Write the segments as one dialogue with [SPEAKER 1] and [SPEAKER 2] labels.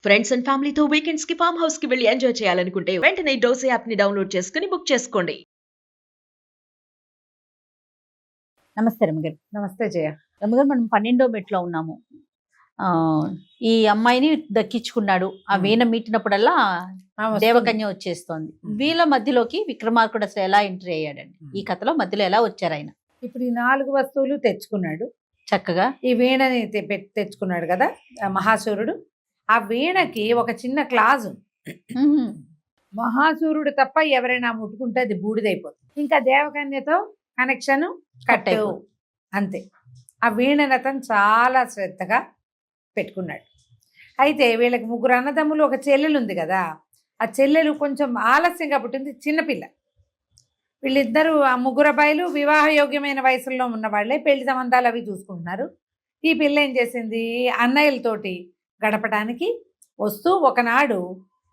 [SPEAKER 1] Friends and ఫ్యామిలీతో weekends కి farm house కి వెళ్ళి ఎంజాయ్ చేయాలనుకుంటే వెంటనే డోసే యాప్ ని డౌన్లోడ్ చేసుకుని బుక్ చేసుకోండి.
[SPEAKER 2] నమస్తే రమగారు.
[SPEAKER 3] నమస్తే జయ.
[SPEAKER 2] రమగారు, మనం 12వ మెట్లో ఉన్నాము. ఆ, ఈ అమ్మాయిని దక్కించుకున్నాడు. ఆ వీణ మీటినప్పుడల్లా దేవకన్య వచ్చేస్తోంది. వీళ్ళ మధ్యలోకి విక్రమార్కుడు అసలు ఎలా ఎంట్రీ అయ్యాడండి? ఈ కథలో మధ్యలో ఎలా వచ్చారు ఆయన?
[SPEAKER 3] ఇప్పుడు ఈ 4 వస్తువులు తెచ్చుకున్నాడు
[SPEAKER 2] చక్కగా.
[SPEAKER 3] ఈ వీణని తెచ్చుకున్నాడు కదా మహాసూరుడు. ఆ వీణకి ఒక చిన్న క్లాజ్ ఉంది. మహాసూరుడు తప్ప ఎవరైనా ముట్టుకుంటే అది బూడిదైపోతుంది. ఇంకా దేవకన్యతో కనెక్షన్ కట్ అంతే. ఆ వీణని అతను చాలా శ్రద్ధగా పెట్టుకున్నాడు. అయితే వీళ్ళకి 3 అన్నదమ్ములు, ఒక చెల్లెలు ఉంది కదా. ఆ చెల్లెలు కొంచెం ఆలస్యంగా పుట్టింది, చిన్నపిల్ల. వీళ్ళిద్దరూ ఆ 3 అబ్బాయిలు వివాహయోగ్యమైన వయసులో ఉన్న వాళ్ళే, పెళ్లి సంబంధాలు అవి చూసుకుంటున్నారు. ఈ పిల్ల ఏం చేసింది, అన్నయ్యలతోటి గడపడానికి వస్తూ ఒకనాడు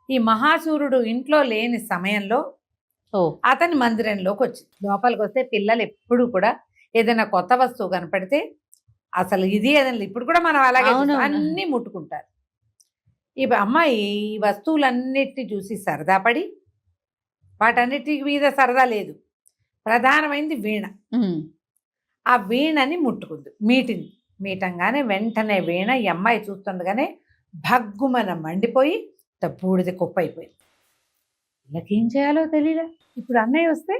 [SPEAKER 3] ఈ మహాసూరుడు ఇంట్లో లేని సమయంలో అతని మందిరంలోకి వచ్చింది. లోపలికి వస్తే పిల్లలు ఎప్పుడు కూడా ఏదైనా కొత్త వస్తువు కనపడితే అసలు ఇది ఏదైనా ఇప్పుడు కూడా మనం అలాగే అన్నీ ముట్టుకుంటారు. ఈ అమ్మాయి ఈ వస్తువులన్నిటిని చూసి సరదా పడి, వాటన్నిటి మీద సరదా లేదు, ప్రధానమైంది వీణ. ఆ వీణని ముట్టుకుంది, మీటంగానే వెంటనే వీణ ఈ అమ్మాయి చూస్తుండగానే భగ్గుమన మండిపోయి బూడిద కుప్ప అయిపోయింది. వీళ్ళకి ఏం చేయాలో తెలియలే. ఇప్పుడు అన్నయ్య వస్తే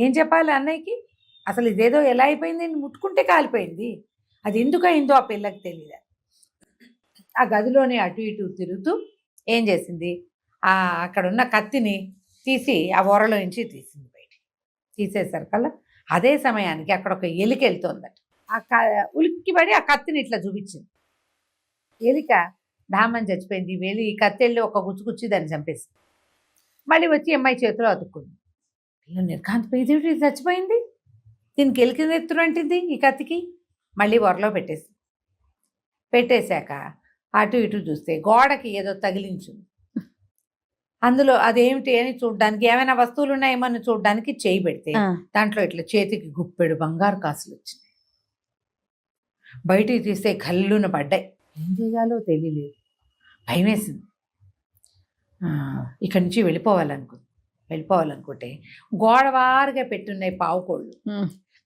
[SPEAKER 3] ఏం చెప్పాలి అన్నయ్యకి? అసలు ఇదేదో ఎలా అయిపోయింది, ముట్టుకుంటే కాలిపోయింది. అది ఎందుకు అయిందో ఆ పిల్లకి తెలియదు. ఆ గదిలోనే అటు ఇటు తిరుగుతూ ఏం చేసింది, అక్కడ ఉన్న కత్తిని తీసి ఆ ఓరలో నుంచి తీసింది బయటికి. తీసేసరికల్లా అదే సమయానికి అక్కడ ఒక ఎలిక వెళ్తోందట. ఉలిక్కిపడి ఆ కత్తిని ఇట్లా చూపించింది. ఎలిక డామని చచ్చిపోయింది. వెళ్ళి ఈ కత్తి వెళ్ళి ఒక గుచ్చుకుచ్చి దాన్ని చంపేసింది. మళ్ళీ వచ్చి అమ్మాయి చేతిలో అతుక్కుంది. పిల్లలు నిర్ఘాంతపోయి చచ్చిపోయింది, దీనికి ఎలికి ఎత్తునంటింది ఈ కత్తికి. మళ్ళీ వరలో పెట్టేశాక అటు ఇటు చూస్తే గోడకి ఏదో తగిలించింది. అందులో అదేమిటి అని చూడడానికి, ఏమైనా వస్తువులు ఉన్నాయేమని చూడడానికి చేయి పెడితే దాంట్లో ఇట్లా చేతికి గుప్పెడు బంగారు కాసులు వచ్చినాయి. బయటికి తీస్తే కళ్ళున పడ్డాయి. ఏం చేయాలో తెలియలేదు, భయం వేసింది. ఇక్కడి నుంచి వెళ్ళిపోవాలనుకుంటే గోడవారుగా పెట్టున్నాయి పావుకోళ్ళు.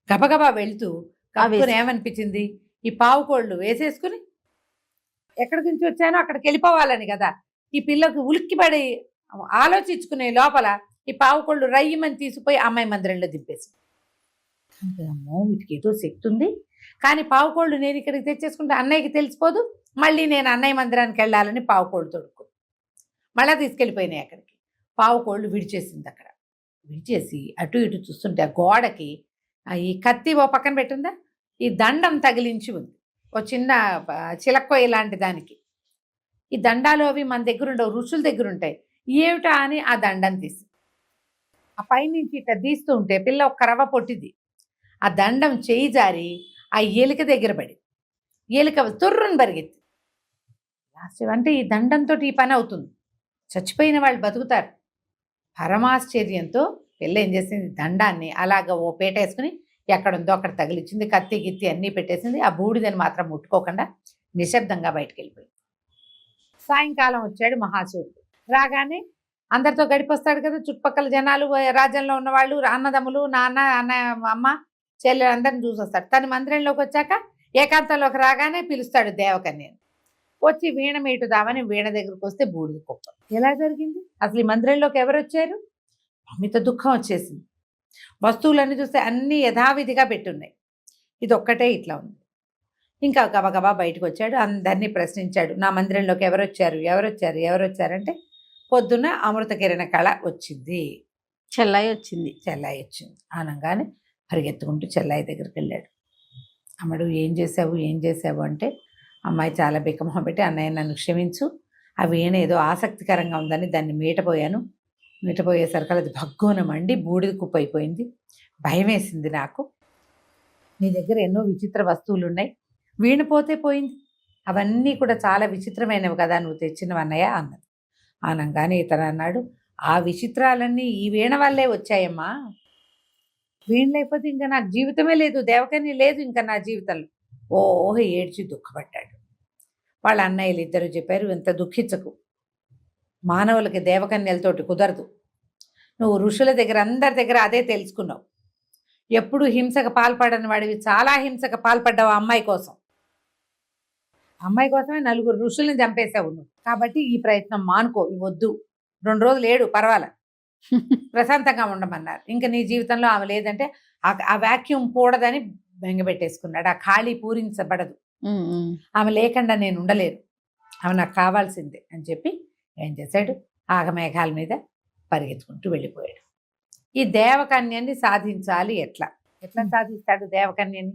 [SPEAKER 3] గబగబా వెళ్తూ కప్పుకుని ఏమనిపించింది, ఈ పావుకోళ్ళు వేసేసుకుని ఎక్కడి నుంచి వచ్చానో అక్కడికి వెళ్ళిపోవాలని కదా. ఈ పిల్లకి ఉలిక్కిపడి ఆలోచించుకునే లోపల ఈ పావుకోళ్ళు రయ్యమని తీసిపోయి అమ్మాయి మందిరంలో దింపేసి, అమ్మో వీటికి ఏదో శక్తి ఉంది, కానీ పావుకోళ్ళు నేను ఇక్కడికి తెచ్చేసుకుంటే అన్నయ్యకి తెలిసిపోదు, మళ్ళీ నేను అన్నయ్య మందిరానికి వెళ్ళాలని పావుకోళ్ళు తొడుక్కు మళ్ళీ తీసుకెళ్ళిపోయినాయి అక్కడికి. పావుకోళ్ళు విడిచేసింది. అక్కడ విడిచేసి అటు ఇటు చూస్తుంటే ఆ గోడకి ఈ కత్తి ఓ పక్కన పెట్టిందా, ఈ దండం తగిలించి ఉంది, ఓ చిన్న చిలక్కొయ్య లాంటి దానికి. ఈ దండాలు అవి మన దగ్గర ఉండవు, ఋషుల దగ్గర ఉంటాయి. ఏమిటా అని ఆ దండం తీసి ఆ పైనుంచి ఇట్లా తీస్తూ ఉంటే పిల్ల ఒక్క రవ్వ పొట్టిది. ఆ దండం చేయి జారి ఆ ఎలిక దగ్గర పడి ఎలిక తుర్రుని పరిగెత్తి. అంటే ఈ దండంతో ఈ పని అవుతుంది, చచ్చిపోయిన వాళ్ళు బతుకుతారు. పరమాశ్చర్యంతో పిల్ల ఏం చేసింది, దండాన్ని అలాగ ఓ పేట వేసుకుని ఎక్కడుందో అక్కడ తగిలిచ్చింది. కత్తి గిత్తి అన్నీ పెట్టేసింది. ఆ బూడిదని మాత్రం ముట్టుకోకుండా నిశ్శబ్దంగా బయటకు వెళ్ళిపోయింది. సాయంకాలం వచ్చాడు మహాసూరుడు. రాగానే అందరితో గడిపొస్తాడు కదా, చుట్టుపక్కల జనాలు, రాజ్యంలో ఉన్నవాళ్ళు, అన్నదమ్ములు, నాన్న, అమ్మ, చెల్లెలు అందరిని చూసొస్తాడు. తన మందిరంలోకి వచ్చాక ఏకాంతంలోకి రాగానే పిలుస్తాడు దేవకన్యని. వచ్చి వీణ మీటుదామని వీణ దగ్గరకు వస్తే బూడిద కుప్ప. ఎలా జరిగింది అసలు? ఈ మందిరంలోకి ఎవరు వచ్చారు? అమిత దుఃఖం వచ్చేసింది. వస్తువులన్నీ చూస్తే అన్నీ యథావిధిగా పెట్టున్నాయి, ఇది ఒక్కటే ఇట్లా ఉంది. ఇంకా గబగబా బయటకు వచ్చాడు, అందరినీ ప్రశ్నించాడు. నా మందిరంలోకి ఎవరొచ్చారంటే పొద్దున్న అమృత కిరణ కళ వచ్చింది,
[SPEAKER 2] చెల్లాయి వచ్చింది
[SPEAKER 3] అనగానే పరిగెత్తుకుంటూ చెల్లాయి దగ్గరికి వెళ్ళాడు. అమ్మడు ఏం చేసావు అంటే, అమ్మాయి చాలా బిక్కమొహం పెట్టి, అన్నయ్య నన్ను క్షమించు, ఆ వీణ ఏదో ఆసక్తికరంగా ఉందని దాన్ని మీటపోయేసరికి అది భగ్గున మండి బూడిద కుప్ప అయిపోయింది. భయం వేసింది నాకు. నీ దగ్గర ఎన్నో విచిత్ర వస్తువులు ఉన్నాయి, వీణ పోతే పోయింది, అవన్నీ కూడా చాలా విచిత్రమైనవి కదా నువ్వు తెచ్చినవన్నయ్య అన్నది. అనగానే ఇతను అన్నాడు, ఆ విచిత్రాలన్నీ ఈ వీణ వల్లే వచ్చాయమ్మా, వీణ లేకపోతే ఇంకా నాకు జీవితమే లేదు, దేవకన్య లేదు ఇంకా నా జీవితంలో. ఓహో ఏడ్చి దుఃఖపడ్డాడు. వాళ్ళ అన్నయ్యలు ఇద్దరు చెప్పారు, ఇంత దుఃఖించకు, మానవులకి దేవకన్యలతోటి కుదరదు. నువ్వు ఋషుల దగ్గర అందరి దగ్గర అదే తెలుసుకున్నావు. ఎప్పుడు హింసకు పాల్పడని వాడివి చాలా హింసకు పాల్పడ్డావు అమ్మాయి కోసం. అమ్మాయి కోసమే 4 ఋషుల్ని చంపేసావు నువ్వు. కాబట్టి ఈ ప్రయత్నం మానుకో, వద్దు, 2 రోజులు ఏడు పర్వాలే, ప్రశాంతంగా ఉండమన్నారు. ఇంకా నీ జీవితంలో ఆమె లేదంటే ఆ వాక్యూమ్ కూడదని బెంగపెట్టేసుకున్నాడు. ఆ ఖాళీ పూరించబడదు, ఆమె లేకుండా నేను ఉండలేను, ఆమె నాకు కావాల్సిందే అని చెప్పి ఏం చేశాడు, ఆగమేఘాల మీద పరిగెత్తుకుంటూ వెళ్ళిపోయాడు. ఈ దేవకన్యని సాధించాలి. ఎట్లా సాధిస్తాడు దేవకన్యని?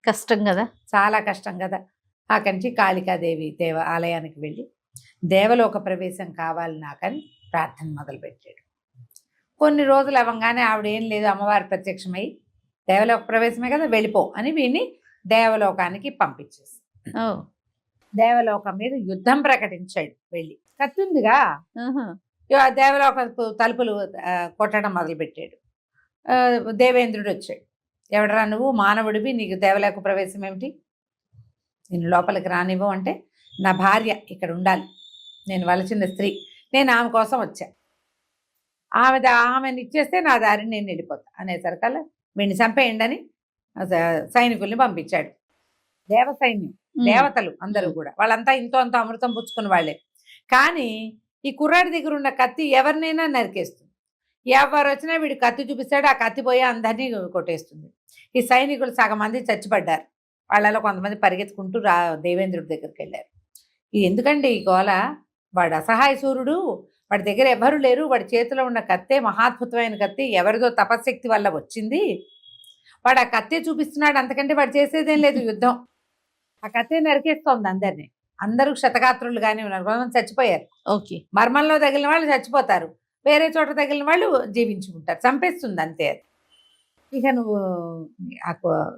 [SPEAKER 2] కష్టం కదా,
[SPEAKER 3] చాలా కష్టం కదా. అక్కడి నుంచి కాళికాదేవి ఆలయానికి వెళ్ళి దేవలోక ప్రవేశం కావాలి నాకని ప్రార్థన మొదలుపెట్టాడు. కొన్ని రోజులు అవ్వగానే ఆవిడ ఏం లేదు, అమ్మవారి ప్రత్యక్షమై దేవలోక ప్రవేశమే కదా, వెళ్ళిపో అని వీడిని దేవలోకానికి పంపించేసి దేవలోకం మీద యుద్ధం ప్రకటించాడు. వెళ్ళి కత్తుందిగా దేవలోక తలుపులు కొట్టడం మొదలుపెట్టాడు. దేవేంద్రుడు వచ్చాడు. ఎవడరా నువ్వు, మానవుడివి, నీకు దేవలోక ప్రవేశం ఏమిటి, నేను లోపలికి రానివ్వు అంటే, నా భార్య ఇక్కడ ఉండాలి, నేను వలచిన స్త్రీ, నేను ఆమె కోసం వచ్చా, ఆమెను ఇచ్చేస్తే నా దారిని నేను వెళ్ళిపోతా అనేసరికల్లా వీడిని చంపేయండి అని సైనికుల్ని పంపించాడు. దేవ సైన్యం, దేవతలు అందరూ కూడా, వాళ్ళంతా ఇంతో అంత అమృతం పుచ్చుకున్న వాళ్ళే. కానీ ఈ కుర్రాడి దగ్గర ఉన్న కత్తి ఎవరినైనా నరికేస్తుంది. ఎవరు వచ్చినా వీడు కత్తి చూపిస్తాడు, ఆ కత్తి పోయి అందరినీ కొట్టేస్తుంది. ఈ సైనికులు సగం మంది చచ్చిపడ్డారు. వాళ్ళలో కొంతమంది పరిగెత్తుకుంటూ దేవేంద్రుడి దగ్గరికి వెళ్ళారు. ఎందుకంటే ఈ గోల, వాడు అసహాయ సూర్యుడు, వాడి దగ్గర ఎవరు లేరు, వాడి చేతిలో ఉన్న కత్తే మహాద్భుతమైన కత్తి, ఎవరిదో తపశక్తి వల్ల వచ్చింది, వాడు ఆ కత్తే చూపిస్తున్నాడు, అంతకంటే వాడు చేసేదేం లేదు యుద్ధం. ఆ కత్తే నరికేస్తోంది అందరినీ. అందరూ క్షతగాత్రులు కానీ ఉన్నారు, కొంతమంది చచ్చిపోయారు.
[SPEAKER 2] ఓకే,
[SPEAKER 3] మర్మంలో తగిలిన వాళ్ళు చచ్చిపోతారు, వేరే చోట తగిలిన వాళ్ళు జీవించుకుంటారు, చంపేస్తుంది అంతే. ఇక నువ్వు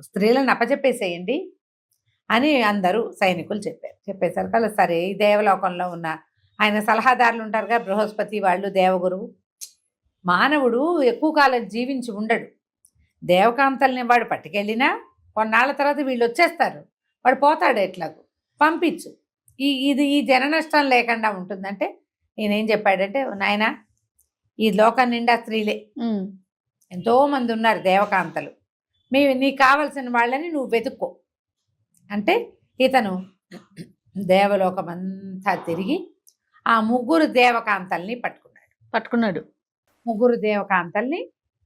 [SPEAKER 3] స్త్రీలను అప్పచెప్పేసేయండి అని అందరూ సైనికులు చెప్పారు. చెప్పేసరికి సరే, ఈ దేవలోకంలో ఉన్న ఆయన సలహాదారులు ఉంటారు కదా, బృహస్పతి వాళ్ళు, దేవగురువు. మానవుడు ఎక్కువ కాలం జీవించి ఉండడు. దేవకాంతల్ని వాడు పట్టుకెళ్ళినా కొన్నాళ్ళ తర్వాత వీళ్ళు వచ్చేస్తారు, వాడు పోతాడు, ఎట్లాగూ పంపించు, ఈ జన నష్టం లేకుండా ఉంటుందంటే నేనేం చెప్పాడంటే, నాయన ఈ లోకం నిండా స్త్రీలే, ఎంతో మంది ఉన్నారు దేవకాంతలు, నీకు కావలసిన వాళ్ళని నువ్వు వెతుక్కో అంటే, ఇతను దేవలోకమంతా తిరిగి ఆ 3 దేవకాంతల్ని పట్టుకున్నాడు. 3 దేవకాంతల్ని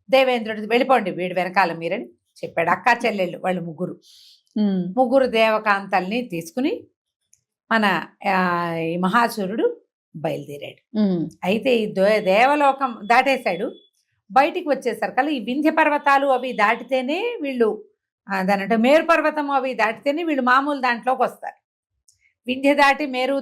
[SPEAKER 3] దేవేంద్రుడి, వెళ్ళిపోండి వీడి వెనకాల మీరని చెప్పాడు. అక్కా చెల్లెళ్ళు వాళ్ళు 3 దేవకాంతల్ని తీసుకుని మన ఈ మహాసురుడు బయలుదేరాడు. అయితే ఈ దేవలోకం దాటేశాడు. బయటికి వచ్చేసరికల్లా ఈ వింధ్య పర్వతాలు అవి దాటితేనే వీళ్ళు, దానంటే మేరు పర్వతం అవి దాటితేనే వీళ్ళు మామూలు దాంట్లోకి వస్తారు. వింధ్య దాటి మేరు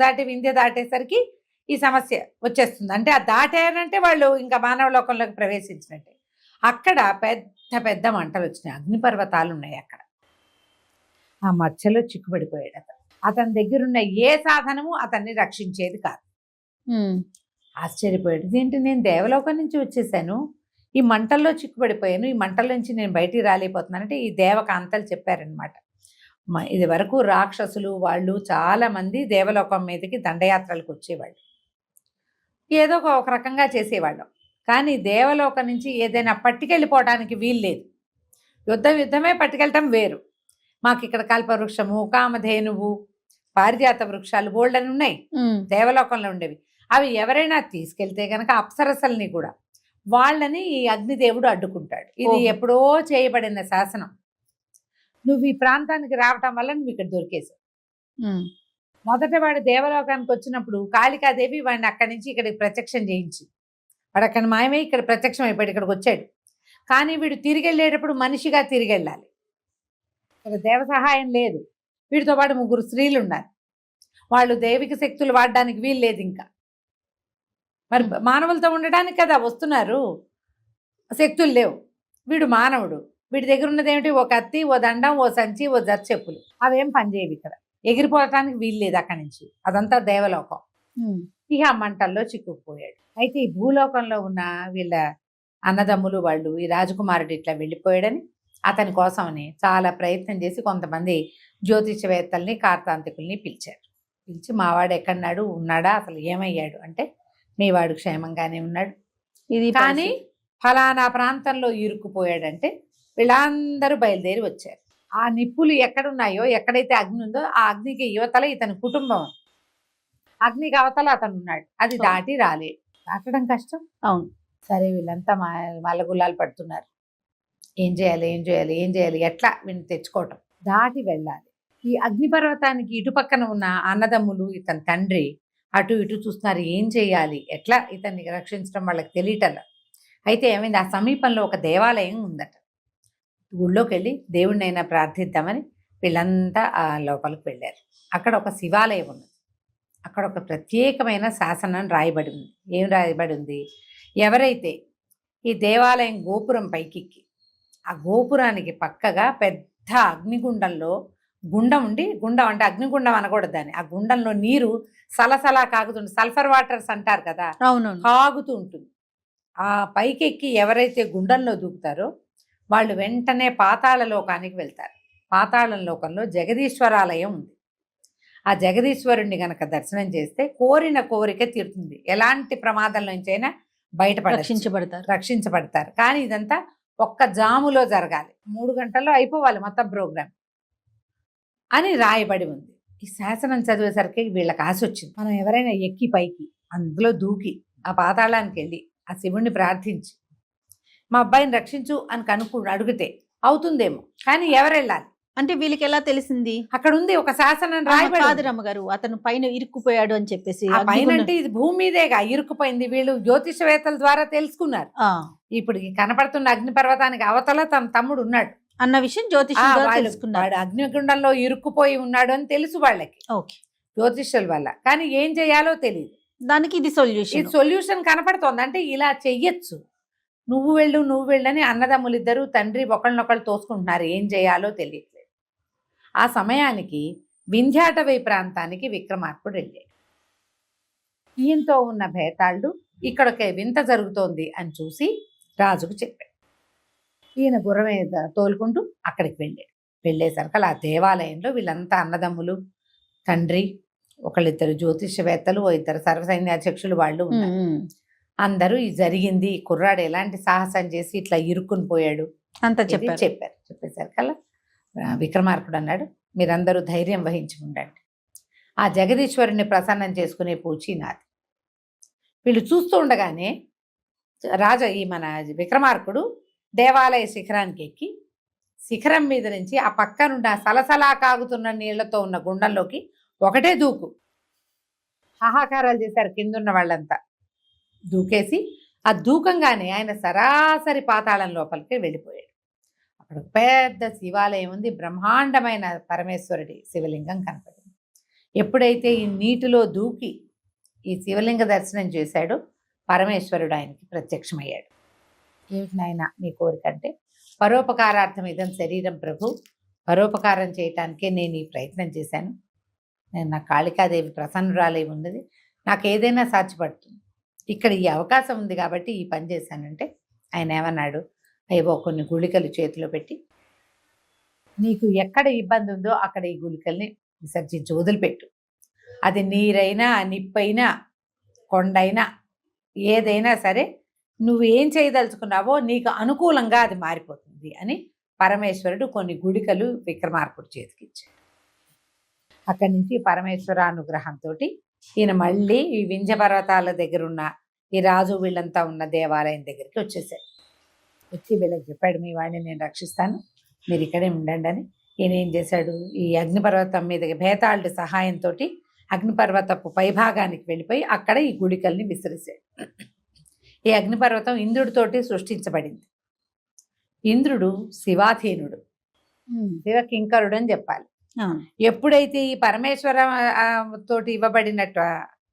[SPEAKER 3] దాటి వింధ్య దాటేసరికి ఈ సమస్య వచ్చేస్తుంది. అంటే ఆ దాటారంటే వాళ్ళు ఇంకా మానవ లోకంలోకి ప్రవేశించినట్టే. అక్కడ పెద్ద పెద్ద మంటలు వచ్చినాయి, అగ్నిపర్వతాలు ఉన్నాయి అక్కడ. ఆ మధ్యలో చిక్కుబడిపోయాడు అతని దగ్గరున్న ఏ సాధనము అతన్ని రక్షించేది కాదు. ఆశ్చర్యపోయాడు, ఏంటి నేను దేవలోకం నుంచి వచ్చేసాను, ఈ మంటల్లో చిక్కుబడిపోయాను, ఈ మంటల నుంచి నేను బయటికి రాలేకపోతున్నానంటే ఈ దేవకాంతలు చెప్పారనమాట. ఇది వరకు రాక్షసులు వాళ్ళు చాలామంది దేవలోకం మీదకి దండయాత్రలకు వచ్చేవాళ్ళు, ఏదో ఒక రకంగా చేసేవాళ్ళం. కానీ దేవలోకం నుంచి ఏదైనా పట్టుకెళ్ళిపోవడానికి వీలు లేదు. యుద్ధమే పట్టుకెళ్ళటం వేరు. మాకు ఇక్కడ కల్పవృక్షము, కామధేనువు, పారిజాత వృక్షాలు బోల్డని ఉన్నాయి దేవలోకంలో ఉండేవి. అవి ఎవరైనా తీసుకెళ్తే కనుక అప్సరసల్ని కూడా వాళ్ళని ఈ అగ్నిదేవుడు అడ్డుకుంటాడు. ఇది ఎప్పుడో చేయబడిన శాసనం. నువ్వు ఈ ప్రాంతానికి రావటం వల్ల నువ్వు ఇక్కడ దొరికేసావు. మొదట వాడు దేవలోకానికి వచ్చినప్పుడు కాళికాదేవి వాడిని అక్కడి నుంచి ఇక్కడికి ప్రత్యక్షం చేయించి, వాడు అక్కడ మాయమై ఇక్కడ ప్రత్యక్షం అయిపోయాడు, ఇక్కడికి వచ్చాడు. కానీ వీడు తిరిగి వెళ్ళేటప్పుడు మనిషిగా తిరిగి వెళ్ళాలి, ఇక్కడ దేవ సహాయం లేదు. వీడితో పాటు 3 స్త్రీలు ఉన్నారు, వాళ్ళు దైవిక శక్తులు వాడడానికి వీలు లేదు. ఇంకా మరి మానవులతో ఉండడానికి కదా వస్తున్నారు, శక్తులు లేవు. వీడు మానవుడు, వీడి దగ్గర ఉన్నది ఏమిటి, ఓ కత్తి, ఓ దండం, ఓ సంచి, ఓ జత చెప్పులు. అవేం పనిచేయవు, ఇక్కడ ఎగిరిపోవటానికి వీలు లేదు అక్కడి నుంచి. అదంతా దేవలోకం. ఇక ఆ మంటల్లో చిక్కుకుపోయాడు. అయితే ఈ భూలోకంలో ఉన్న వీళ్ళ అన్నదమ్ములు వాళ్ళు, ఈ రాజకుమారుడు ఇట్లా వెళ్ళిపోయాడని అతని కోసమని చాలా ప్రయత్నం చేసి కొంతమంది జ్యోతిషవేత్తల్ని కార్తాంతికుల్ని పిలిచారు. పిలిచి మావాడు ఎక్కడున్నాడు, ఉన్నాడా, అసలు ఏమయ్యాడు అంటే మీ వాడు క్షేమంగానే ఉన్నాడు,
[SPEAKER 2] ఇది
[SPEAKER 3] కానీ ఫలానా ప్రాంతంలో ఇరుక్కుపోయాడంటే వీళ్ళందరూ బయలుదేరి వచ్చారు. ఆ నిప్పులు ఎక్కడున్నాయో, ఎక్కడైతే అగ్ని ఉందో ఆ అగ్నికి యువతల ఇతని కుటుంబం, అగ్నికి అవతల అతను ఉన్నాడు. అది దాటి రాలే, దాటడం కష్టం.
[SPEAKER 2] అవును.
[SPEAKER 3] సరే వీళ్ళంతా మల్లగుల్లాలు పడుతున్నారు. ఏం చేయాలి, ఎట్లా వీడిని తెచ్చుకోవటం, దాటి వెళ్ళాలి. ఈ అగ్నిపర్వతానికి ఇటుపక్కన ఉన్న అన్నదమ్ములు, ఇతని తండ్రి అటు ఇటు చూస్తున్నారు. ఏం చేయాలి, ఎట్లా ఇతన్ని రక్షించడం వాళ్ళకి తెలియటల్లా. అయితే ఏమైంది, ఆ సమీపంలో ఒక దేవాలయం ఉందట. గుళ్ళోకి వెళ్ళి దేవుడినైనా ప్రార్థిద్దామని వీళ్ళంతా ఆ లోపలికి వెళ్ళారు. అక్కడ ఒక శివాలయం ఉంది. అక్కడ ఒక ప్రత్యేకమైన శాసనం రాయబడి ఉంది. ఏం రాయబడి ఉంది, ఎవరైతే ఈ దేవాలయం గోపురం పైకెక్కి ఆ గోపురానికి పక్కగా పెద్ద అగ్నిగుండంలో గుండం ఉండి, గుండం అంటే అగ్నిగుండం అనకూడదు దాన్ని, ఆ గుండంలో నీరు సలసలా కాగుతుంది, సల్ఫర్ వాటర్స్ అంటారు కదా,
[SPEAKER 2] అవునవును,
[SPEAKER 3] కాగుతూ ఉంటుంది. ఆ పైకెక్కి ఎవరైతే గుండంలో దూకుతారో వాళ్ళు వెంటనే పాతాళ లోకానికి వెళ్తారు. పాతాళ లోకంలో జగదీశ్వరాలయం ఉంది. ఆ జగదీశ్వరుణ్ణి గనక దర్శనం చేస్తే కోరిన కోరిక తీరుతుంది. ఎలాంటి ప్రమాదం నుంచైనా రక్షించబడతారు. కానీ ఇదంతా ఒక్క జాములో జరగాలి, 3 గంటల్లో అయిపోవాలి మొత్తం ప్రోగ్రాం అని రాయబడి ఉంది. ఈ శాసనం చదివేసరికి వీళ్ళకి ఆశ వచ్చింది. మనం ఎవరైనా ఎక్కి పైకి అందులో దూకి ఆ పాతాళానికి వెళ్ళి ఆ శివుణ్ణి ప్రార్థించి మా అబ్బాయిని రక్షించు అని అడిగితే అవుతుందేమో. కానీ ఎవరు వెళ్ళాలి
[SPEAKER 2] అంటే వీళ్ళకి ఎలా తెలిసింది?
[SPEAKER 3] అక్కడ ఉంది ఒక శాసనం రాయబడి.
[SPEAKER 2] కాదు రమ్మగారు, అతను పైన ఇరుక్కుపోయాడు అని చెప్పేసి.
[SPEAKER 3] పైన అంటే ఇది భూమి మీదేగా ఇరుక్కుపోయింది. వీళ్ళు జ్యోతిషవేత్తల ద్వారా తెలుసుకున్నారు. ఇప్పుడు కనపడుతున్న అగ్నిపర్వతానికి అవతల తన తమ్ముడు ఉన్నాడు
[SPEAKER 2] అన్న విషయం జ్యోతిష్యులు తెలుసుకున్నాడు.
[SPEAKER 3] అగ్నిగుండంలో ఇరుక్కుపోయి ఉన్నాడు అని తెలుసు వాళ్ళకి, జ్యోతిష్యుల వల్ల. కానీ ఏం చేయాలో తెలియదు.
[SPEAKER 2] దానికి ఇది
[SPEAKER 3] సొల్యూషన్ కనపడుతోంది. అంటే ఇలా చెయ్యొచ్చు, నువ్వు వెళ్ళు అని అన్నదమ్ములు ఇద్దరు తండ్రి ఒకళ్ళనొకళ్ళు తోసుకుంటున్నారు. ఏం చేయాలో తెలియట్లేదు. ఆ సమయానికి వింధ్యాటవీ ప్రాంతానికి విక్రమార్కుడు వెళ్ళాడు. ఈయంతో ఉన్న భేతాళుడు ఇక్కడ ఒక వింత జరుగుతోంది అని చూసి రాజుకు చెప్పాడు. ఈయన గుర్రం మీద తోలుకుంటూ అక్కడికి వెళ్ళాడు. వెళ్ళేసరికి ఆ దేవాలయంలో వీళ్ళంతా అన్నదమ్ములు, తండ్రి, ఒకళ్ళిద్దరు జ్యోతిష్యవేత్తలు, 2 సర్వసైన్యాధ్యక్షులు వాళ్ళు ఉన్నారు. అందరూ ఇది జరిగింది, ఈ కుర్రాడు ఎలాంటి సాహసం చేసి ఇట్లా ఇరుక్కుని పోయాడు
[SPEAKER 2] అంత
[SPEAKER 3] చెప్పారు. చెప్పేసరికల్లా విక్రమార్కుడు అన్నాడు, మీరందరూ ధైర్యం వహించి ఉండండి, ఆ జగదీశ్వరుని ప్రసన్నం చేసుకునే పూచి నాది. వీళ్ళు చూస్తూ ఉండగానే ఈ మన విక్రమార్కుడు దేవాలయ శిఖరానికి ఎక్కి శిఖరం మీద నుంచి ఆ పక్కనుండి ఆ సలసలా కాగుతున్న నీళ్లతో ఉన్న గుండంలోకి ఒకటే దూకు. హాహాకారాలు చేశారు కిందున్న వాళ్ళంతా. దూకేసి ఆ దూకంగానే ఆయన సరాసరి పాతాళం లోపలికి వెళ్ళిపోయాడు. అక్కడ పెద్ద శివాలయం ఉంది, బ్రహ్మాండమైన పరమేశ్వరుడి శివలింగం కనపడింది. ఎప్పుడైతే ఈ నీటిలో దూకి ఈ శివలింగ దర్శనం చేశాడో పరమేశ్వరుడు ఆయనకి ప్రత్యక్షమయ్యాడు. ఏమిటి నాయన నీ కోరిక అంటే, పరోపకారార్థం ఇదం శరీరం ప్రభు, పరోపకారం చేయటానికే నేను ఈ ప్రయత్నం చేశాను. నేను నా కాళికాదేవి ప్రసన్నురాలై ఉన్నది, నాకు ఏదైనా సాధ్యపడుతుంది, ఇక్కడ ఈ అవకాశం ఉంది కాబట్టి ఈ పని చేశానంటే ఆయన ఏమన్నాడు, అయ్యో కొన్ని గుళికలు చేతిలో పెట్టి నీకు ఎక్కడ ఇబ్బంది ఉందో అక్కడ ఈ గుళికల్ని విసర్జించి వదిలిపెట్టు. అది నీరైనా నిప్పైనా కొండైనా ఏదైనా సరే నువ్వు ఏం చేయదలుచుకున్నావో నీకు అనుకూలంగా అది మారిపోతుంది అని పరమేశ్వరుడు కొన్ని గుళికలు విక్రమార్కుడు చేతికిచ్చాడు. అక్కడి నుంచి పరమేశ్వర అనుగ్రహంతో ఈయన మళ్ళీ ఈ వింధ్య పర్వతాల దగ్గర ఉన్న ఈ రాజు వీళ్ళంతా ఉన్న దేవాలయం దగ్గరికి వచ్చేసాడు. వచ్చి వీళ్ళకి చెప్పాడు, మీ వాడిని నేను రక్షిస్తాను, మీరు ఇక్కడే ఉండండి అని. ఈయన ఏం చేశాడు, ఈ అగ్నిపర్వతం మీద భేతాళుడి సహాయంతో అగ్నిపర్వతపు పైభాగానికి వెళ్ళిపోయి అక్కడ ఈ గుళికల్ని విసిరిశాడు. ఈ అగ్నిపర్వతం ఇంద్రుడితోటి సృష్టించబడింది. ఇంద్రుడు శివాధీనుడు, శివకింకరుడు అని చెప్పాలి. ఎప్పుడైతే ఈ పరమేశ్వర తోటి ఇవ్వబడినట్టు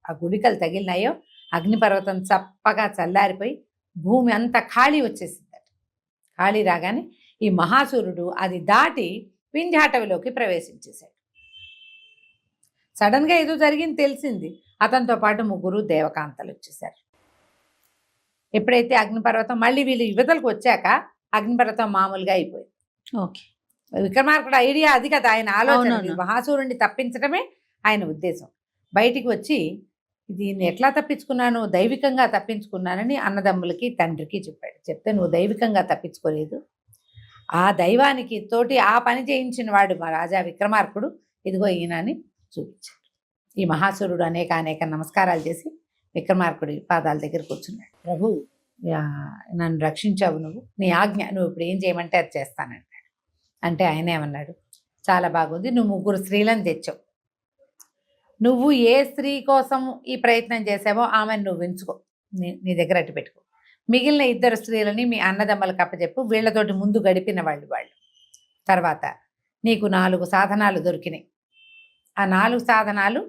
[SPEAKER 3] ఆ గుళికలు తగిలినాయో అగ్నిపర్వతం చప్పగా చల్లారిపోయి భూమి అంతా ఖాళీ వచ్చేసిందట. ఖాళీ రాగానే ఈ మహాసూరుడు అది దాటి వింధ్యాటవిలోకి ప్రవేశించేశాడు. సడన్గా ఏదో జరిగింది తెలిసింది. అతనితో పాటు 3 దేవకాంతలు వచ్చేసారు. ఎప్పుడైతే అగ్నిపర్వతం మళ్ళీ వీళ్ళు యువతలకు వచ్చాక అగ్నిపర్వతం మామూలుగా అయిపోయింది.
[SPEAKER 2] ఓకే.
[SPEAKER 3] విక్రమార్కుడు ఐడియా అది కదా, ఆయన ఆలోచన.
[SPEAKER 2] అవునవును.
[SPEAKER 3] మహాసూరుణ్ణి తప్పించడమే ఆయన ఉద్దేశం. బయటికి వచ్చి దీన్ని ఎట్లా తప్పించుకున్నాను, దైవికంగా తప్పించుకున్నానని అన్నదమ్ములకి తండ్రికి చెప్పాడు. చెప్తే నువ్వు దైవికంగా తప్పించుకోలేదు, ఆ దైవానికి తోటి ఆ పని చేయించిన వాడు మా రాజా విక్రమార్కుడు, ఇదిగో ఈయన అని చూపించాడు. ఈ మహాసూరుడు అనేక నమస్కారాలు చేసి విక్రమార్కుడి పాదాల దగ్గర కూర్చున్నాడు. ప్రభు, నన్ను రక్షించావు, నువ్వు నీ ఆజ్ఞ, నువ్వు ఇప్పుడు ఏం చేయమంటే అది చేస్తానంటాడు. అంటే ఆయన ఏమన్నాడు, చాలా బాగుంది, నువ్వు 3 స్త్రీలను తెచ్చావు, నువ్వు ఏ స్త్రీ కోసం ఈ ప్రయత్నం చేసావో ఆమెను నువ్వు ఎంచుకో, నీ దగ్గర అట్టు పెట్టుకో. మిగిలిన 2 స్త్రీలని మీ అన్నదమ్మలకు అప్పచెప్పు, వీళ్లతోటి ముందు గడిపిన వాళ్ళు. తర్వాత నీకు 4 సాధనాలు దొరికినాయి. ఆ 4 సాధనాలు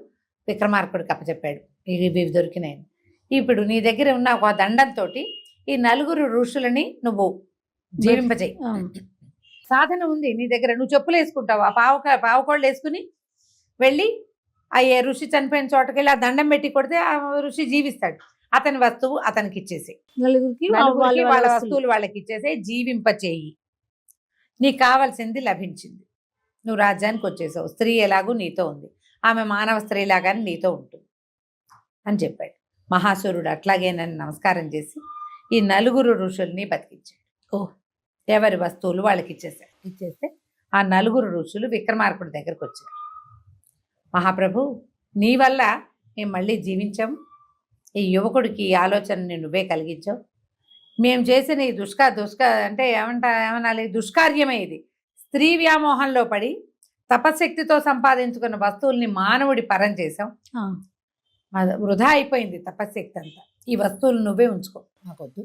[SPEAKER 3] విక్రమార్కుడికి అప్పచెప్పాడు, ఇవి దొరికినాయి. ఇప్పుడు నీ దగ్గర ఉన్న ఒక దండంతో ఈ 4 ఋషులని నువ్వు జీవింపజేయి. సాధన ఉంది నీ దగ్గర, నువ్వు చెప్పులు వేసుకుంటావు, ఆ పావుకోళ్ళు వేసుకుని వెళ్ళి ఆ ఏ ఋషి చనిపోయిన చోటకి వెళ్ళి ఆ దండం పెట్టి కొడితే ఆ ఋషి జీవిస్తాడు. అతని వస్తువు అతనికి ఇచ్చేసి,
[SPEAKER 2] నలుగురికి
[SPEAKER 3] వాళ్ళ వస్తువులు వాళ్ళకి ఇచ్చేసి జీవింపచేయి. నీకు కావాల్సింది లభించింది, నువ్వు రాజ్యానికి వచ్చేసావు, స్త్రీ ఎలాగూ నీతో ఉంది, ఆమె మానవ స్త్రీలాగానే నీతో ఉంటుంది అని చెప్పాడు. మహాసూరుడు అట్లాగేనని నమస్కారం చేసి ఈ 4 ఋషుల్ని బతికించాడు. ఎవరి వస్తువులు వాళ్ళకి ఇచ్చేస్తే ఆ 4 ఋషులు విక్రమార్కుడి దగ్గరకు వచ్చారు. మహాప్రభు, నీ వల్ల మేము మళ్ళీ జీవించాము, ఈ యువకుడికి ఈ ఆలోచనని నువ్వే కలిగించావు, మేము చేసిన ఈ అంటే ఏమనాలి, దుష్కార్యమే ఇది. స్త్రీ వ్యామోహంలో పడి తపశక్తితో సంపాదించుకున్న వస్తువుల్ని మానవుడి పరం చేసాం, వృధా అయిపోయింది తపశక్తి అంతా, ఈ వస్తువులు నువ్వే ఉంచుకో, మాకొద్దు,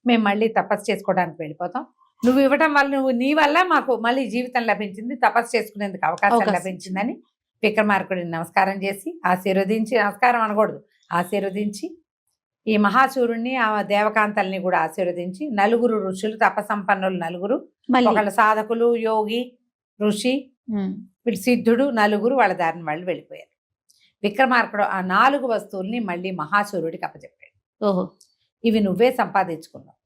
[SPEAKER 3] మేము మళ్ళీ తపస్సు చేసుకోవడానికి వెళ్ళిపోతాం, నువ్వు ఇవ్వటం వల్ల నీ వల్ల మాకు మళ్ళీ జీవితం లభించింది, తపస్సు చేసుకునేందుకు అవకాశం లభించిందని విక్రమార్కుడిని నమస్కారం చేసి ఆశీర్వదించి, నమస్కారం అనకూడదు, ఆశీర్వదించి ఈ మహాసూరుణ్ణి ఆ దేవకాంతల్ని కూడా ఆశీర్వదించి 4 ఋషులు, తపసంపన్నులు 4, ఒకళ్ళ సాధకులు, యోగి, ఋషి, వీళ్ళు సిద్ధుడు, 4 వాళ్ళ దారిని వాళ్ళు వెళ్ళిపోయారు. విక్రమార్కుడు ఆ 4 వస్తువుల్ని మళ్ళీ మహాసూరుడికి అప్పచెప్పాడు. ఇవి నువ్వే సంపాదించుకున్నావు,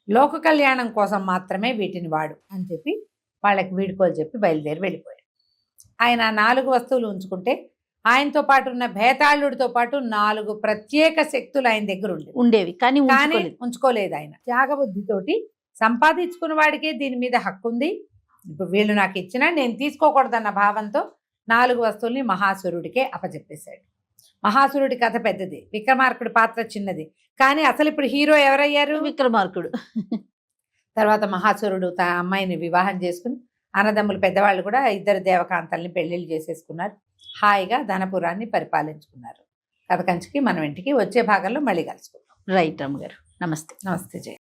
[SPEAKER 3] లోక కళ్యాణం కోసం మాత్రమే వీటిని వాడు అని చెప్పి వాళ్ళకి వీడుకోలు చెప్పి బయలుదేరి వెళ్ళిపోయాడు. ఆయన 4 వస్తువులు ఉంచుకుంటే ఆయనతో పాటు ఉన్న భేతాళుడితో పాటు 4 ప్రత్యేక శక్తులు ఆయన దగ్గర ఉండేవి, కానీ ఉంచుకోలేదు. ఆయన త్యాగబుద్ధితోటి సంపాదించుకున్న వాడికే దీని మీద హక్కు ఉంది, ఇప్పుడు వీళ్ళు నాకు ఇచ్చినా నేను తీసుకోకూడదన్న భావంతో 4 వస్తువుల్ని మహాసురుడికే అప్పచెప్పేశాడు. మహాసురుడి కథ పెద్దది, విక్రమార్కుడి పాత్ర చిన్నది, కానీ అసలు ఇప్పుడు హీరో ఎవరయ్యారు,
[SPEAKER 2] విక్రమార్కుడు.
[SPEAKER 3] తర్వాత మహాసురుడు తన అమ్మాయిని వివాహం చేసుకుని అన్నదమ్ములు పెద్దవాళ్ళు కూడా 2 దేవకాంతల్ని పెళ్లిళ్ళు చేసేసుకున్నారు, హాయిగా ధనపురాన్ని పరిపాలించుకున్నారు. కథ కంచికి మనం ఇంటికి వచ్చే భాగంలో మళ్ళీ కలుసుకుందాం.
[SPEAKER 2] రైట్ అమ్మగారు, నమస్తే.
[SPEAKER 3] నమస్తే జయ.